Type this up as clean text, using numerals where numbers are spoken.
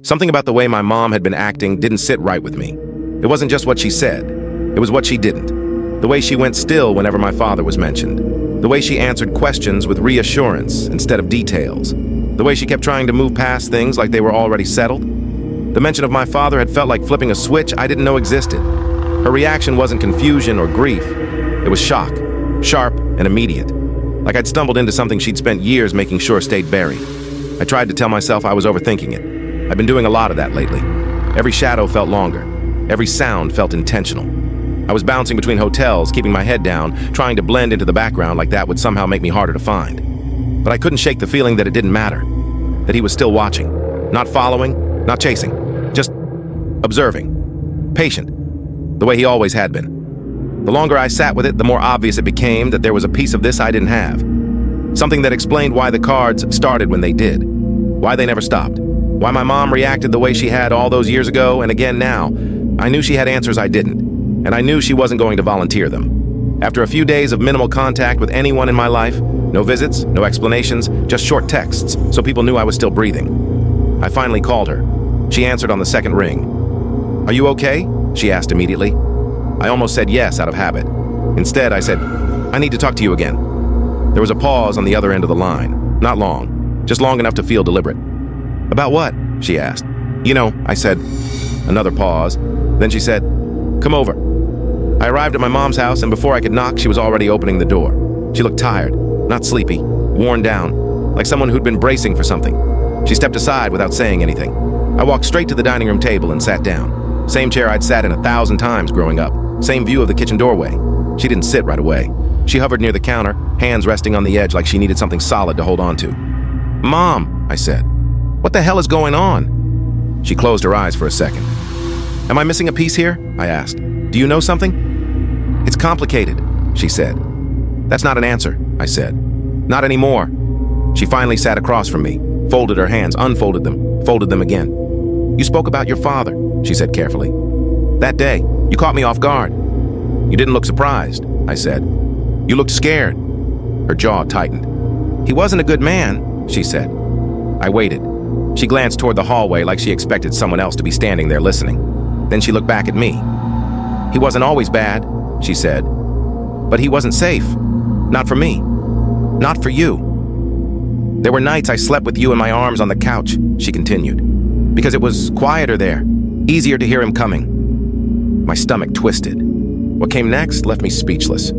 Something about the way my mom had been acting didn't sit right with me. It wasn't just what she said. It was what she didn't. The way she went still whenever my father was mentioned. The way she answered questions with reassurance instead of details. The way she kept trying to move past things like they were already settled. The mention of my father had felt like flipping a switch I didn't know existed. Her reaction wasn't confusion or grief. It was shock, sharp and immediate. Like I'd stumbled into something she'd spent years making sure stayed buried. I tried to tell myself I was overthinking it. I've been doing a lot of that lately. Every shadow felt longer. Every sound felt intentional. I was bouncing between hotels, keeping my head down, trying to blend into the background like that would somehow make me harder to find. But I couldn't shake the feeling that it didn't matter. That he was still watching. Not following, not chasing. Just observing. Patient. The way he always had been. The longer I sat with it, the more obvious it became that there was a piece of this I didn't have. Something that explained why the cards started when they did. Why they never stopped. Why my mom reacted the way she had all those years ago and again now. I knew she had answers I didn't. And I knew she wasn't going to volunteer them. After a few days of minimal contact with anyone in my life, no visits, no explanations, just short texts, so people knew I was still breathing. I finally called her. She answered on the second ring. "Are you okay?" she asked immediately. I almost said yes out of habit. Instead, I said, "I need to talk to you again." There was a pause on the other end of the line. Not long, just long enough to feel deliberate. "About what?" she asked. "You know," I said. Another pause. Then she said, "Come over." I arrived at my mom's house, and before I could knock, she was already opening the door. She looked tired, not sleepy, worn down, like someone who'd been bracing for something. She stepped aside without saying anything. I walked straight to the dining room table and sat down. Same chair I'd sat in 1,000 times growing up. Same view of the kitchen doorway. She didn't sit right away. She hovered near the counter, hands resting on the edge like she needed something solid to hold on to. "Mom," I said, "what the hell is going on?" She closed her eyes for a second. "Am I missing a piece here?" I asked. "Do you know something?" "It's complicated," she said. "That's not an answer," I said. "Not anymore." She finally sat across from me, folded her hands, unfolded them, folded them again. "You spoke about your father," she said carefully. "That day, you caught me off guard." "You didn't look surprised," I said. "You looked scared." Her jaw tightened. "He wasn't a good man," she said. I waited. She glanced toward the hallway like she expected someone else to be standing there listening. Then she looked back at me. "He wasn't always bad," she said. "But he wasn't safe. Not for me. Not for you. There were nights I slept with you in my arms on the couch," she continued. "Because it was quieter there. Easier to hear him coming." My stomach twisted. What came next left me speechless.